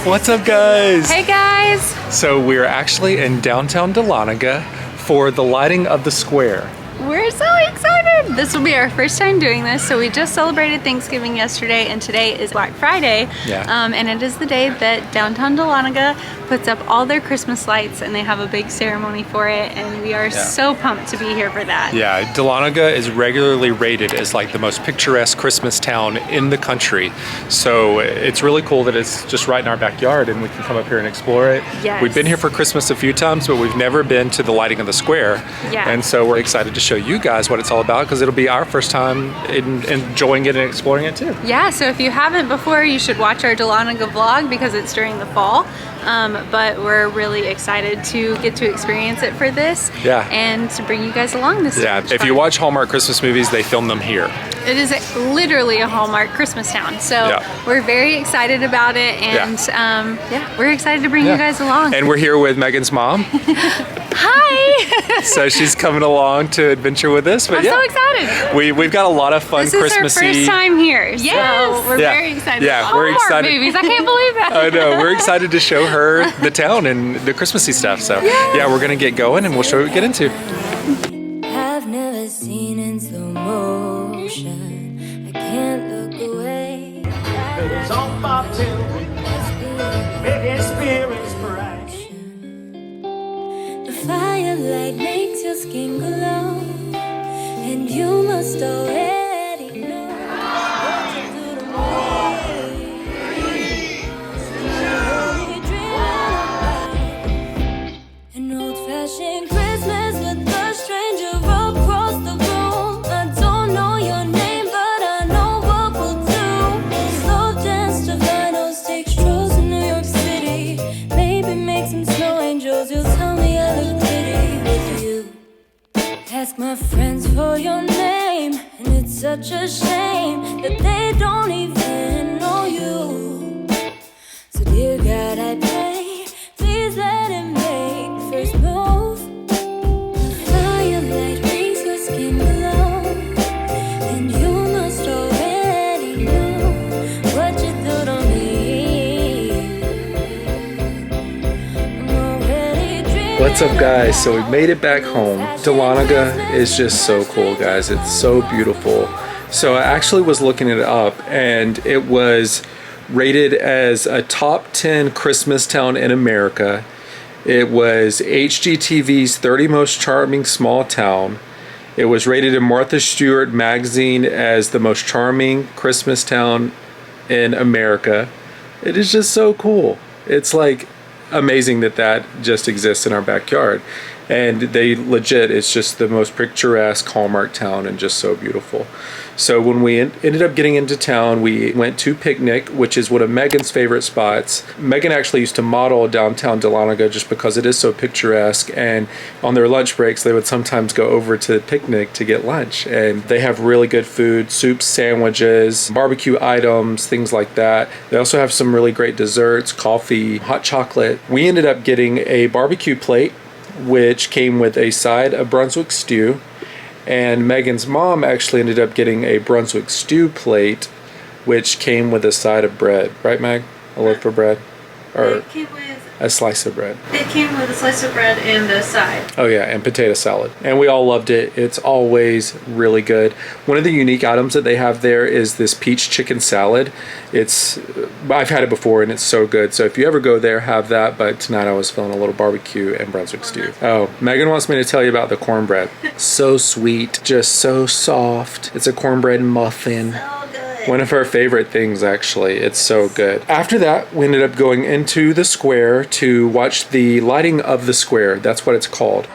What's up, guys? Hey, guys. So we're actually in downtown Dahlonega for the lighting of the square. We're so excited. This will be our first time doing this. So we just celebrated Thanksgiving yesterday, and today is Black Friday. Yeah. And it is the day that downtown Dahlonega puts up all their Christmas lights, and they have a big ceremony for it, and we are so pumped to be here for that. Yeah, Dahlonega is regularly rated as like the most picturesque Christmas town in the country. So it's really cool that it's just right in our backyard and we can come up here and explore it. Yes. We've been here for Christmas a few times, but we've never been to the lighting of the square. Yeah. And so we're excited to show you guys what it's all about, because it'll be our first time enjoying it and exploring it too. Yeah, so if you haven't before, you should watch our Dahlonega vlog because it's during the fall. But we're really excited to get to experience it for this. Yeah. And to bring you guys along this Yeah, if you watch Hallmark Christmas movies, they film them here. It is literally a Hallmark Christmas town. So we're very excited about it, and we're excited to bring you guys along. And we're here with Megan's mom. Hi! So she's coming along to adventure with us. But I'm so excited. We've got a lot of fun Christmassy. This is our first time here. Yes! So we're very excited. Yeah, we're Hallmark excited. movies. I can't believe that. I know. We're excited to show her the town and the Christmassy stuff. So yeah, we're gonna get going and we'll show you what we get into. I've never seen in slow motion. I can't look away. It's on Bob Till, making spirits bright. The firelight makes your skin glow, and you must already know what to do to me. An old-fashioned Christmas with a stranger across the room. I don't know your name, but I know what we'll do. Slow dance to vinyls, take strolls in New York City. Maybe make some snow angels, you'll tell me I look pretty with you. Ask my friends for your name, and it's such a shame that they don't even know you. So dear God, I pray, please let him make the first move. The firelight makes your skin glow, and you must already know what you do to me. I'm already dreaming. What's up, guys? So we made it back home. Dahlonega is just so cool, guys. It's so beautiful. So I actually was looking it up, and it was rated as a top 10 Christmas town in America. It was HGTV's 30 most charming small town. It was rated in Martha Stewart magazine as the most charming Christmas town in America. It is just so cool. It's like amazing that that just exists in our backyard. And they legit, it's just the most picturesque Hallmark town and just so beautiful. So when we ended up getting into town, we went to Picnic, which is one of Megan's favorite spots. Megan actually used to model downtown Dahlonega just because it is so picturesque, and on their lunch breaks they would sometimes go over to Picnic to get lunch, and they have really good food, soups, sandwiches, barbecue items, things like that. They also have some really great desserts, coffee, hot chocolate. We ended up getting a barbecue plate, which came with a side of Brunswick stew, and Megan's mom actually ended up getting a Brunswick stew plate, which came with a side of bread. Right, Meg? A loaf of bread? Or It came with a slice of bread. It came with a slice of bread and a side. Oh yeah, and potato salad. And we all loved it. It's always really good. One of the unique items that they have there is this peach chicken salad. I've had it before and it's so good. So if you ever go there, have that. But tonight I was feeling a little barbecue and Brunswick stew. Oh, Megan wants me to tell you about the cornbread. So sweet, just so soft. It's a cornbread muffin. One of our favorite things, actually. It's so good. After that, we ended up going into the square to watch the lighting of the square. That's what it's called.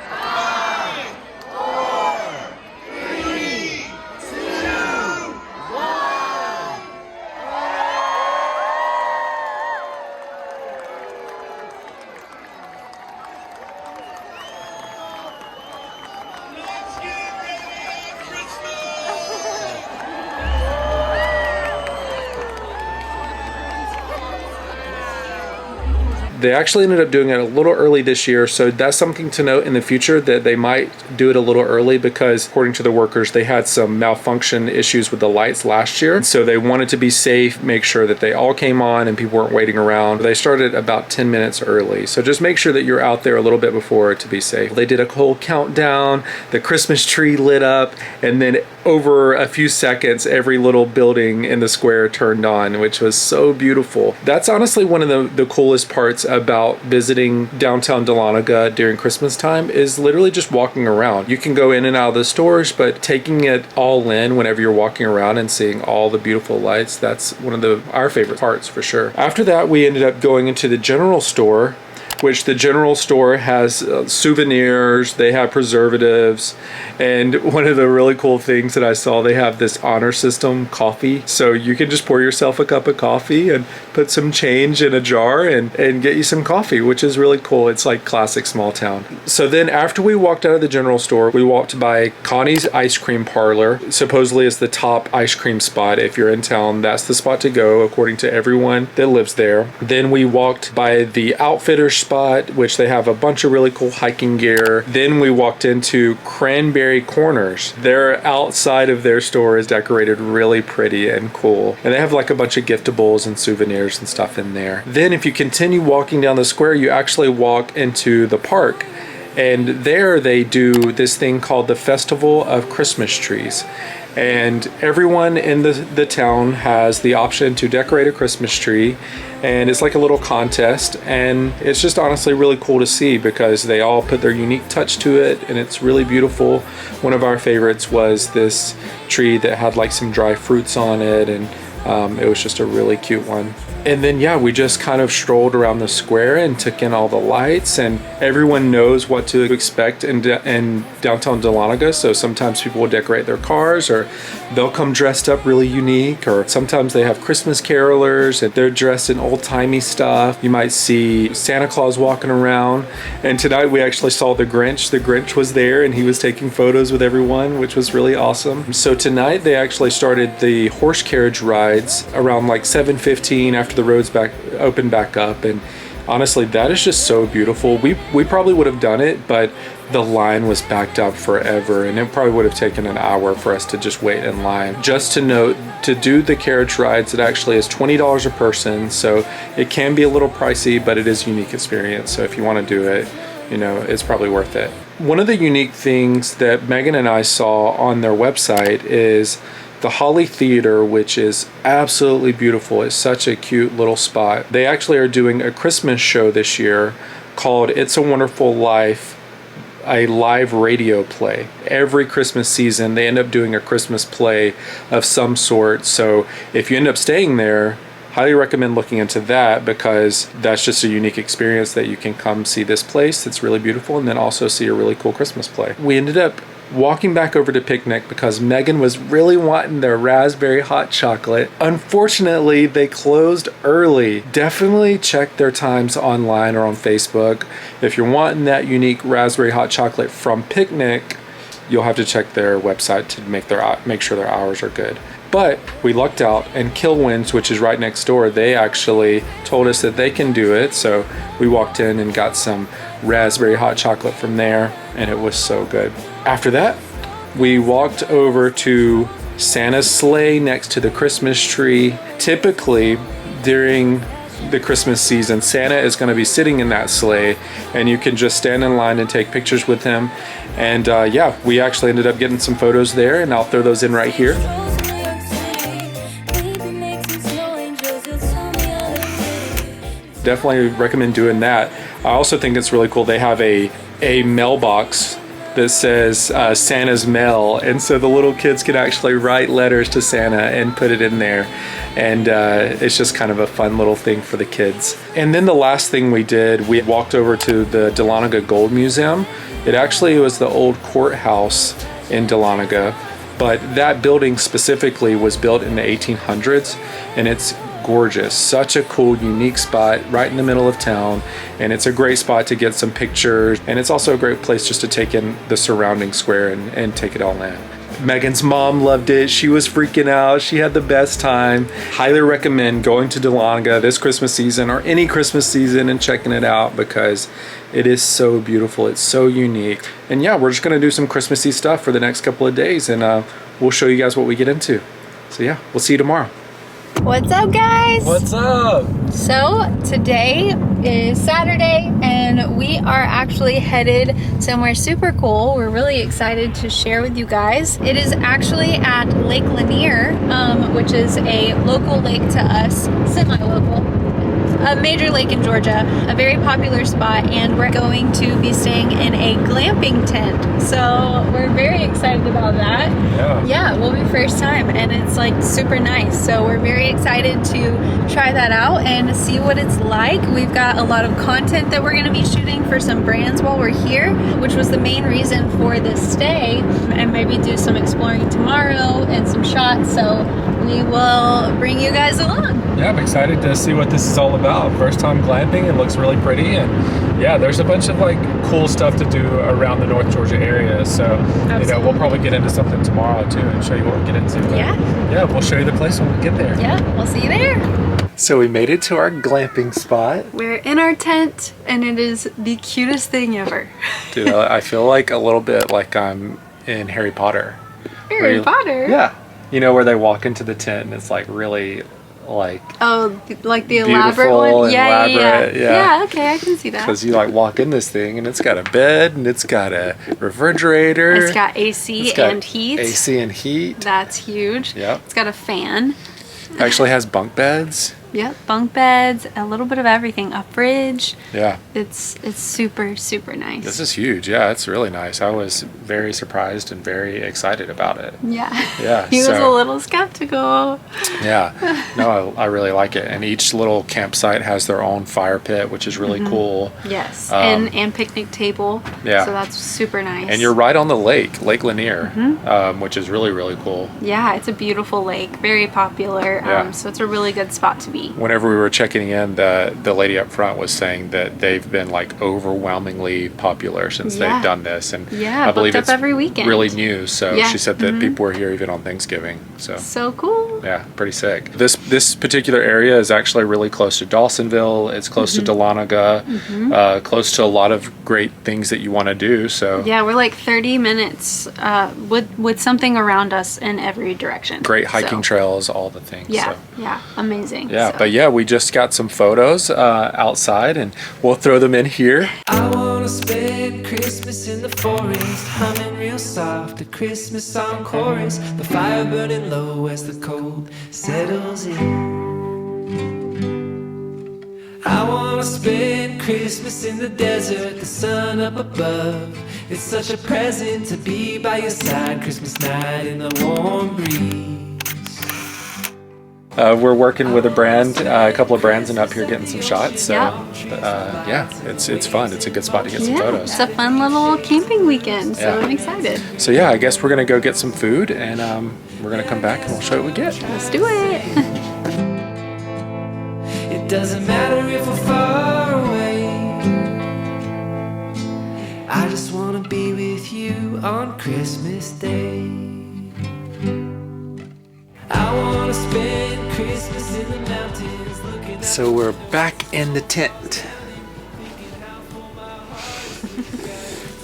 They actually ended up doing it a little early this year, so that's something to note in the future, that they might do it a little early, because according to the workers, they had some malfunction issues with the lights last year. So they wanted to be safe, make sure that they all came on and people weren't waiting around. They started about 10 minutes early. So just make sure that you're out there a little bit before to be safe. They did a whole countdown, the Christmas tree lit up, and then over a few seconds, every little building in the square turned on, which was so beautiful. That's honestly one of the coolest parts about visiting downtown Dahlonega during Christmas time, is literally just walking around. You can go in and out of the stores, but taking it all in whenever you're walking around and seeing all the beautiful lights, that's one of our favorite parts for sure. After that, we ended up going into the general store, which the general store has souvenirs, they have preservatives, and one of the really cool things that I saw, they have this honor system coffee. So you can just pour yourself a cup of coffee and put some change in a jar and get you some coffee, which is really cool. It's like classic small town. So then after we walked out of the general store, we walked by Connie's Ice Cream Parlor. Supposedly it's the top ice cream spot. If you're in town, that's the spot to go according to everyone that lives there. Then we walked by the Outfitters spot, which they have a bunch of really cool hiking gear. Then we walked into Cranberry Corners. Their outside of their store is decorated really pretty and cool, and they have like a bunch of giftables and souvenirs and stuff in there. Then if you continue walking down the square, you actually walk into the park, and there they do this thing called the Festival of Christmas Trees. And everyone in the town has the option to decorate a Christmas tree, and it's like a little contest, and it's just honestly really cool to see because they all put their unique touch to it, and it's really beautiful. One of our favorites was this tree that had like some dry fruits on it, and it was just a really cute one. And then yeah, we just kind of strolled around the square and took in all the lights, and everyone knows what to expect in downtown Dahlonega. So sometimes people will decorate their cars, or they'll come dressed up really unique, or sometimes they have Christmas carolers and they're dressed in old-timey stuff. You might see Santa Claus walking around, and tonight we actually saw the Grinch. The Grinch was there and he was taking photos with everyone, which was really awesome. So tonight they actually started the horse carriage rides around like 7:15 after the roads opened back up, and honestly that is just so beautiful. We probably would have done it, but the line was backed up forever, and it probably would have taken an hour for us to just wait in line. Just to note, to do the carriage rides, it actually is $20 a person, so it can be a little pricey, but it is a unique experience. So if you want to do it, you know, it's probably worth it. One of the unique things that Megan and I saw on their website is the Holly Theater, which is absolutely beautiful. It's such a cute little spot. They actually are doing a Christmas show this year called It's a Wonderful Life, a live radio play. Every Christmas season, they end up doing a Christmas play of some sort. So if you end up staying there, highly recommend looking into that, because that's just a unique experience that you can come see this place. It's really beautiful, and then also see a really cool Christmas play. We ended up walking back over to Picnic because Megan was really wanting their raspberry hot chocolate. Unfortunately, they closed early. Definitely check their times online or on Facebook. If you're wanting that unique raspberry hot chocolate from Picnic, you'll have to check their website to make sure their hours are good. But we lucked out, and Kilwins, which is right next door, they actually told us that they can do it. So we walked in and got some raspberry hot chocolate from there, and it was so good. After that, we walked over to Santa's sleigh next to the Christmas tree. Typically, during the Christmas season, Santa is going to be sitting in that sleigh, and you can just stand in line and take pictures with him. And yeah, we actually ended up getting some photos there, and I'll throw those in right here. Definitely recommend doing that. I also think it's really cool. They have a mailbox that says Santa's mail, and so the little kids can actually write letters to Santa and put it in there, and it's just kind of a fun little thing for the kids. And then the last thing we did, we walked over to the Dahlonega Gold Museum. It actually was the old courthouse in Dahlonega, but that building specifically was built in the 1800s, and it's gorgeous. Such a cool, unique spot right in the middle of town, and it's a great spot to get some pictures, and it's also a great place just to take in the surrounding square and take it all in. Megan's mom loved it. She was freaking out. She had the best time. Highly recommend going to Dahlonega this Christmas season or any Christmas season and checking it out because it is so beautiful. It's so unique. And yeah, we're just gonna do some Christmassy stuff for the next couple of days, and we'll show you guys what we get into. So yeah, we'll see you tomorrow. What's up, guys? What's up? So today is Saturday and we are actually headed somewhere super cool. We're really excited to share with you guys. It is actually at Lake Lanier, which is a local lake to us, semi-local. A major lake in Georgia, a very popular spot, and we're going to be staying in a glamping tent. So we're very excited about that. Yeah, will be first time, and it's like super nice. So we're very excited to try that out and see what it's like. We've got a lot of content that we're gonna be shooting for some brands while we're here, which was the main reason for this stay, and maybe do some exploring tomorrow and some shots. So we will bring you guys along. Yeah, I'm excited to see what this is all about. First time glamping, it looks really pretty, and yeah, there's a bunch of like cool stuff to do around the North Georgia area. So you know, we'll probably get into something tomorrow too and show you what we get into. But, yeah, we'll show you the place when we get there. Yeah, we'll see you there. So we made it to our glamping spot. We're in our tent, and it is the cutest thing ever. Dude, I feel like a little bit like I'm in Harry Potter. Harry Potter? Yeah. You know, where they walk into the tent and it's like really like... Oh, like the elaborate one? Yeah. Yeah, okay, I can see that. Because you like walk in this thing and it's got a bed and it's got a refrigerator. It's got AC and heat. AC and heat. That's huge. Yep. It's got a fan. It actually has bunk beds. Yep, bunk beds, a little bit of everything, a fridge. Yeah. It's super, super nice. This is huge. Yeah, it's really nice. I was very surprised and very excited about it. Yeah. Yeah. He was a little skeptical. Yeah. No, I really like it. And each little campsite has their own fire pit, which is really cool. Yes, and picnic table. Yeah. So that's super nice. And you're right on the lake, Lake Lanier, which is really, really cool. Yeah, it's a beautiful lake, very popular. Yeah. So it's a really good spot to be. Whenever we were checking in, the lady up front was saying that they've been like overwhelmingly popular since they've done this, and I believe it's every weekend. Really new. So she said that people were here even on Thanksgiving. So cool. Yeah, pretty sick. This particular area is actually really close to Dawsonville. It's close to Dahlonega, close to a lot of great things that you want to do. So yeah, we're like 30 minutes with something around us in every direction. Great hiking trails, all the things. Yeah, so. yeah, amazing. Yeah, but yeah, we just got some photos outside, and we'll throw them in here. I wanna spend Christmas in the forest, humming real soft, a Christmas song chorus, the fire burning low as the cold settles in. I wanna spend Christmas in the desert, the sun up above. It's such a present to be by your side, Christmas night in the warm breeze. We're working with a brand, a couple of brands, and up here getting some shots. So yeah, it's fun. It's a good spot to get some photos. It's a fun little camping weekend, so I'm excited. So yeah, I guess we're gonna go get some food, and we're gonna come back and we'll show you what we get. Let's do it. It doesn't matter if we're far away, I just wanna be with you on Christmas Day. I wanna spend Christmas in the mountains looking at. So we're back in the tent.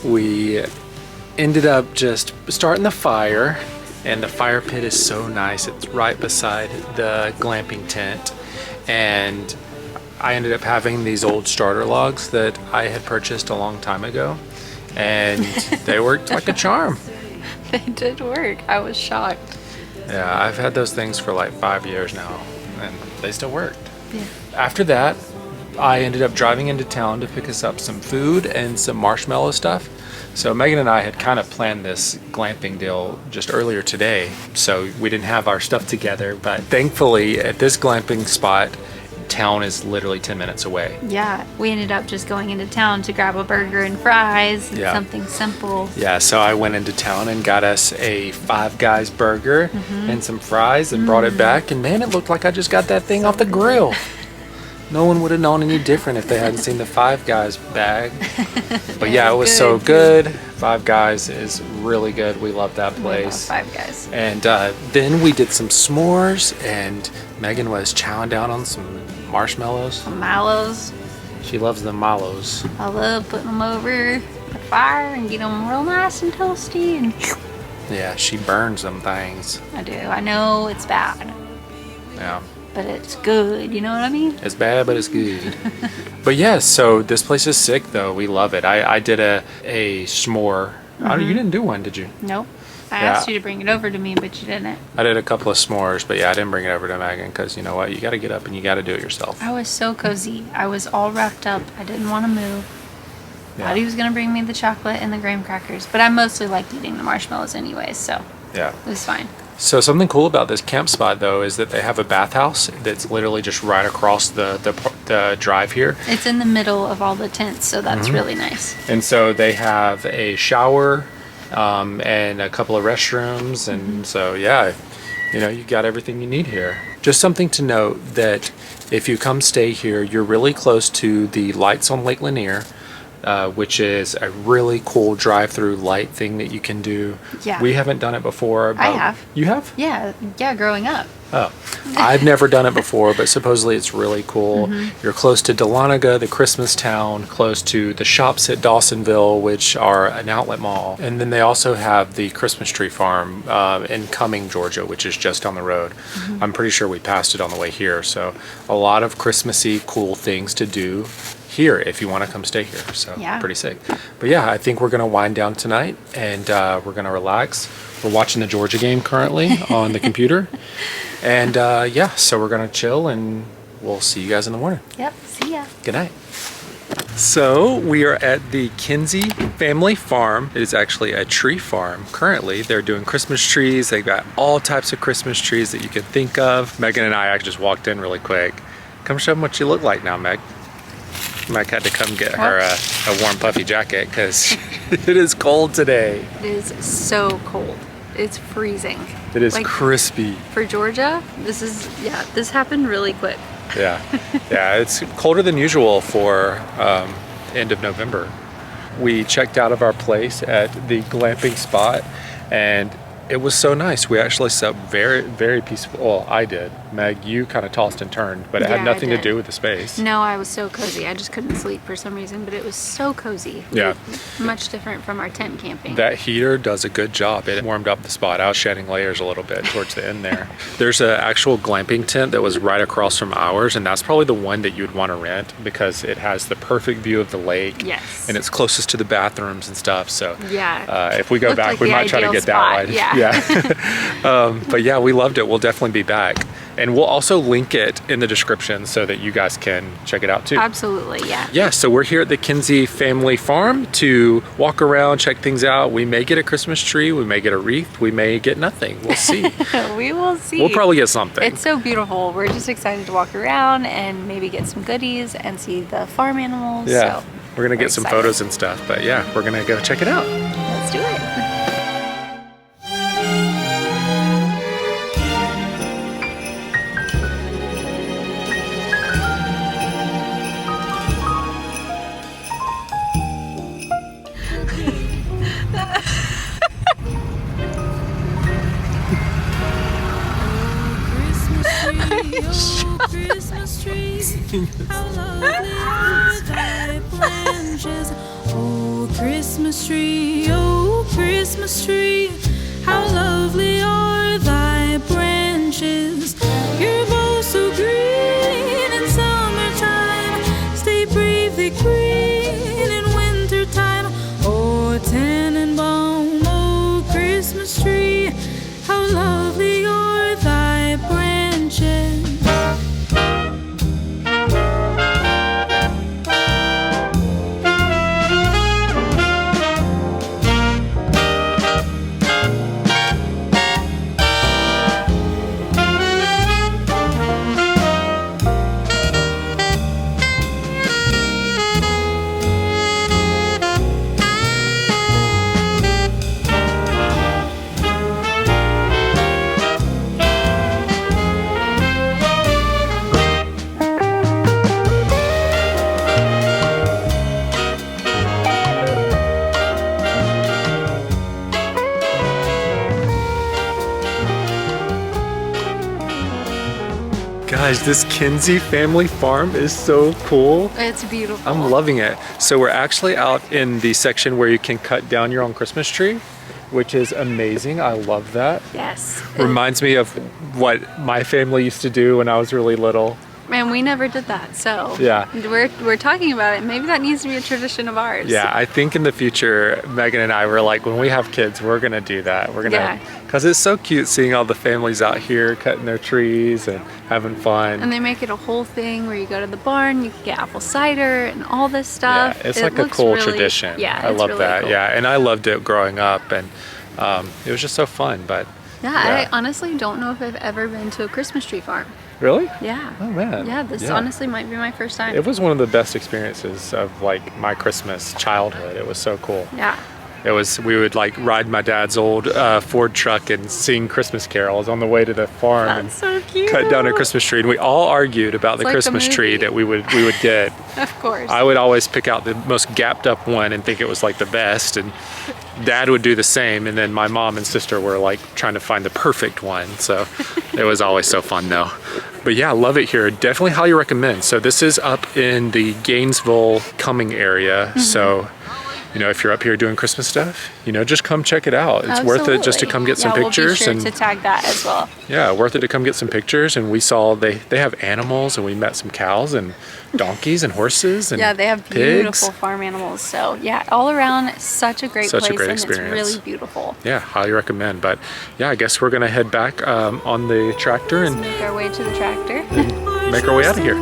We ended up just starting the fire, and the fire pit is so nice. It's right beside the glamping tent, and I ended up having these old starter logs that I had purchased a long time ago, and they worked like a charm. They did work. I was shocked. Yeah, I've had those things for like 5 years now, and they still worked. Yeah. After that, I ended up driving into town to pick us up some food and some marshmallow stuff. So Megan and I had kind of planned this glamping deal just earlier today, so we didn't have our stuff together, but thankfully at this glamping spot, town is literally 10 minutes away. Yeah, we ended up just going into town to grab a burger and fries and something simple. Yeah, so I went into town and got us a Five Guys burger and some fries and brought it back, and man, it looked like I just got that thing off the grill. No one would have known any different if they hadn't seen the Five Guys bag. But yeah, it was good. so good. Five Guys is really good. We love that We love place. Five Guys. And then we did some s'mores, and Megan was chowing down on some marshmallows. Mallows. She loves the mallows. I love putting them over the fire and get them real nice and toasty. And Yeah, she burns them things. I do. I know it's bad, Yeah. but it's good. You know what I mean? It's bad, but it's good. But yeah, so this place is sick though. We love it. I did a s'more. You didn't do one, did you? Nope. I Yeah. asked you to bring it over to me, but you didn't. I did a couple of s'mores, but yeah, I didn't bring it over to Megan because you know what? You got to get up and you got to do it yourself. I was so cozy. I was all wrapped up. I didn't want to move. Yeah. Thought he was gonna bring me the chocolate and the graham crackers, but I mostly liked eating the marshmallows anyways, so Yeah. it was fine. So something cool about this camp spot though is that they have a bathhouse that's literally just right across the drive here. It's in the middle of all the tents, so that's really nice. And so they have a shower and a couple of restrooms. And so, yeah, you know, you got everything you need here. Just something to note that if you come stay here, you're really close to the lights on Lake Lanier, which is a really cool drive-through light thing that you can do. Yeah. We haven't done it before. I but- have. You have? Yeah, growing up. Oh, I've never done it before, but supposedly it's really cool. You're close to Dahlonega, the Christmas Town, close to the shops at Dawsonville, which are an outlet mall. And then they also have the Christmas tree farm in Cumming, Georgia, which is just down the road. I'm pretty sure we passed it on the way here. So a lot of Christmassy cool things to do here if you want to come stay here. So Yeah. pretty sick. But yeah, I think we're going to wind down tonight and we're going to relax. We're watching the Georgia game currently on the computer. And yeah, so we're going to chill and we'll see you guys in the morning. Yep, see ya. Good night. So we are at the Kinsey Family Farm. It is actually a tree farm. Currently, they're doing Christmas trees. They've got all types of Christmas trees that you can think of. Megan and I actually just walked in really quick. Come show them what you look like now, Meg. Meg had to come get her a warm puffy jacket because it is cold today. It is so cold. It's freezing. It is Like, crispy. For Georgia, this happened really quick. Yeah, yeah, it's colder than usual for end of November. We checked out of our place at the glamping spot and it was so nice. We actually slept very, very peaceful. Well, I did. Meg, you kind of tossed and turned, but it Yeah, had nothing I to did. do with the space. No, I was so cozy. I just couldn't sleep for some reason, but it was so cozy. Yeah. Much different from our tent camping. That heater does a good job. It warmed up the spot. I was shedding layers a little bit towards the end there. There's an actual glamping tent that was right across from ours, and that's probably the one that you'd want to rent because it has the perfect view of the lake. Yes. And it's closest to the bathrooms and stuff. So Yeah. if we go Looked back, like we the might try to ideal get spot, that one. yeah. But yeah, we loved it. We'll definitely be back. And we'll also link it in the description so that you guys can check it out too. Absolutely, yeah. Yeah, so we're here at the Kinsey Family Farm to walk around, check things out. We may get a Christmas tree, we may get a wreath, we may get nothing. We'll see. We will see. We'll probably get something. It's so beautiful. We're just excited to walk around and maybe get some goodies and see the farm animals. Yeah, So we're gonna we're get some excited. photos and stuff, but yeah, we're gonna go check it out. Let's do it. Christmas tree, how lovely are thy branches. Oh, Christmas tree, how lovely are thy branches. Your boughs so green in summertime, stay bravely green in wintertime. Oh, Tannenbaum, oh, Christmas tree, how lovely are thy branches. gosh, this Kinsey Family Farm is so cool. It's beautiful. I'm loving it. So we're actually out in the section where you can cut down your own Christmas tree, which is amazing. I love that. Yes. Reminds me of what my family used to do when I was really little. Man, we never did that, so Yeah. we're talking about it. Maybe that needs to be a tradition of ours. Yeah, I think in the future, Megan and I were like, when we have kids, we're gonna do that. We're gonna, because it's so cute seeing all the families out here cutting their trees and having fun. And they make it a whole thing where you go to the barn, you can get apple cider and all this stuff. Yeah, it's like a cool really, tradition. Yeah, I love really that. cool. Yeah, and I loved it growing up, and it was just so fun. But Yeah, I honestly don't know if I've ever been to a Christmas tree farm. really, Yeah. oh man, Yeah, this honestly might be my first time. It was one of the best experiences of like my Christmas childhood. It was so cool. Yeah. It was, we would like ride my dad's old Ford truck and sing Christmas carols on the way to the farm. That's so cute. Cut down a Christmas tree, and we all argued about the like a Christmas tree movie. that we would get. Of course. I would always pick out the most gapped up one and think it was like the best, and Dad would do the same, and then my mom and sister were like trying to find the perfect one. So it was always so fun though. But yeah, I love it here. Definitely highly recommend. So this is up in the Gainesville Cumming area. So you know, if you're up here doing Christmas stuff, you know, just come check it out. It's worth it just to come get some pictures. We'll be sure to tag that as well. Yeah, worth it to come get some pictures. And we saw they have animals, and we met some cows and donkeys and horses and Yeah, they have pigs. beautiful farm animals. So yeah, all around such a great Such a place, great and experience. it's really beautiful. Yeah, highly recommend. But yeah, I guess we're gonna head back on the tractor and Make our way to the tractor. make our way out of here.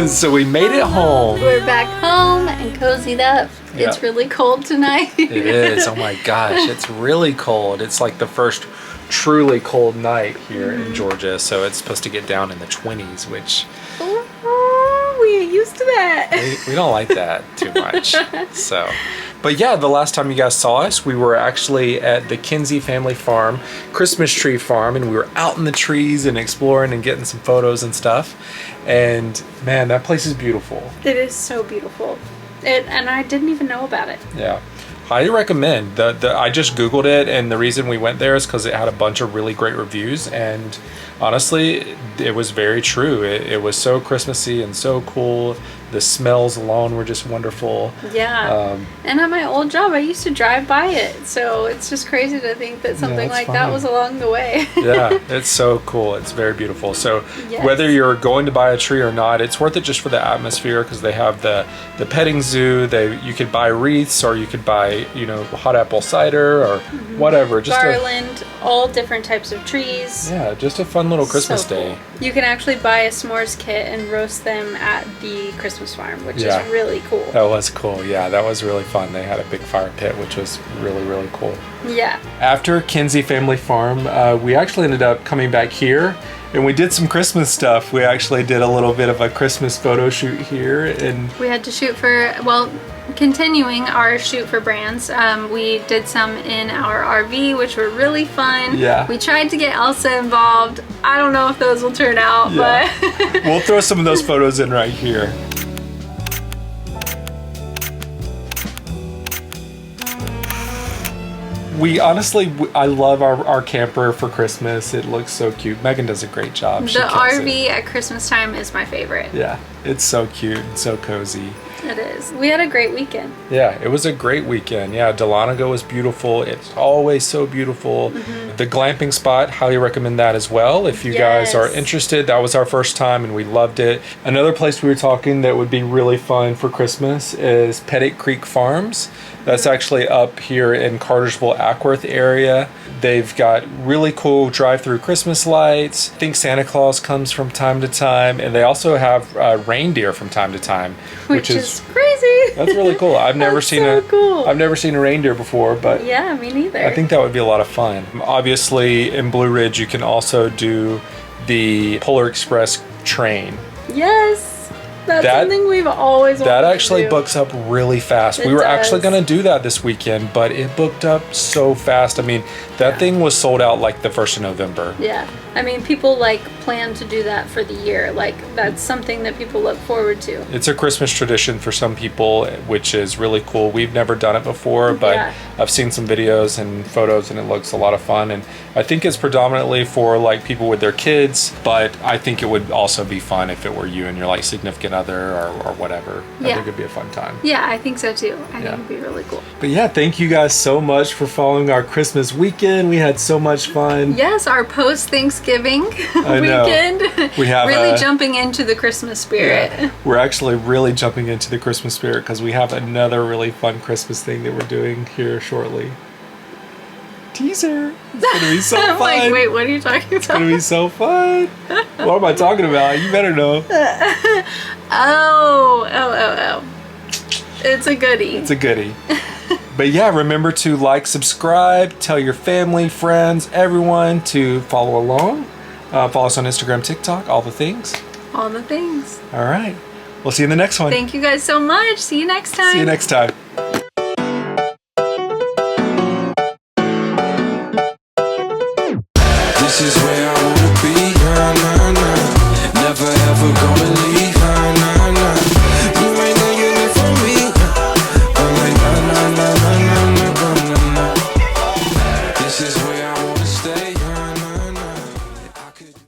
So we made it home. We're back home and cozied up. Yeah. It's really cold tonight. It is. Oh my gosh, it's really cold. It's like the first truly cold night here in Georgia. So it's supposed to get down in the 20s, which Oh, we ain't used to that. we don't like that too much. So, but yeah, the last time you guys saw us, we were actually at the Kinsey Family Farm, Christmas tree farm, and we were out in the trees and exploring and getting some photos and stuff. And man, that place is beautiful. It is so beautiful. And I didn't even know about it. Yeah. Highly recommend. I just Googled it, and the reason we went there is because it had a bunch of really great reviews, and honestly, it was very true. It was so Christmassy and so cool. The smells alone were just wonderful. Yeah. And at my old job, I used to drive by it. So it's just crazy to think that something it's like that fine. was along the way. Yeah, it's so cool. It's very beautiful. So Yes. whether you're going to buy a tree or not, it's worth it just for the atmosphere, because they have the petting zoo. You could buy wreaths, or you could buy, you know, hot apple cider or whatever. Just Garland, all different types of trees. yeah, just a fun little Christmas So cool. day. You can actually buy a s'mores kit and roast them at the Christmas farm, which Yeah. is really cool. That was cool. Yeah, that was really fun. They had a big fire pit, which was really, really cool. Yeah. After Kinsey Family Farm, we actually ended up coming back here, and we did some Christmas stuff. We actually did a little bit of a Christmas photo shoot here, and We had to shoot for, well, continuing our shoot for brands. We did some in our RV, which were really fun. Yeah. We tried to get Elsa involved. I don't know if those will turn out, Yeah. but we'll throw some of those photos in right here. We honestly, I love our camper for Christmas. It looks so cute. Megan does a great job. She the kills RV it. at Christmas time is my favorite. Yeah, it's so cute and so cozy. It is. We had a great weekend. Yeah, it was a great weekend. Yeah, Dahlonega was beautiful. It's always so beautiful. The glamping spot, highly recommend that as well. If you guys are Yes. interested, that was our first time and we loved it. Another place we were talking that would be really fun for Christmas is Pettit Creek Farms. That's actually up here in Cartersville, Ackworth area. They've got really cool drive-through Christmas lights. I think Santa Claus comes from time to time, and they also have reindeer from time to time, Which is crazy. that's really cool. I've never That's seen so cool. I've never seen a reindeer before, but Yeah, me neither. I think that would be a lot of fun. Obviously, in Blue Ridge, you can also do the Polar Express train. Yes. That's That- something we've always wanted That to actually do. books up really fast. It We were actually does. going to do that this weekend, but it booked up so fast. I mean, that thing was sold out like the 1st of November. Yeah. I mean, people like plan to do that for the year. Like, that's something that people look forward to. It's a Christmas tradition for some people, which is really cool. We've never done it before, but Yeah. I've seen some videos and photos, and it looks a lot of fun. And I think it's predominantly for like people with their kids, but I think it would also be fun if it were you and your like significant other or whatever. I Yeah. think it'd be a fun time. Yeah, I think so too. I Yeah. think it'd be really cool. But yeah, thank you guys so much for following our Christmas weekend. We had so much fun. Yes, our post-Thanksgiving I know. weekend. We have really jumping into the Christmas spirit. Yeah. We're actually really jumping into the Christmas spirit because we have another really fun Christmas thing that we're doing here shortly. Teaser. It's gonna be so I'm fun. like, wait, what are you talking It's gonna be so fun. What am I talking about? You better know. Oh. It's a goodie. It's a goodie. But yeah, remember to like, subscribe, tell your family, friends, everyone to follow along. Follow us on Instagram, TikTok, all the things. All the things. All right. We'll see you in the next one. Thank you guys so much. See you next time. See you next time.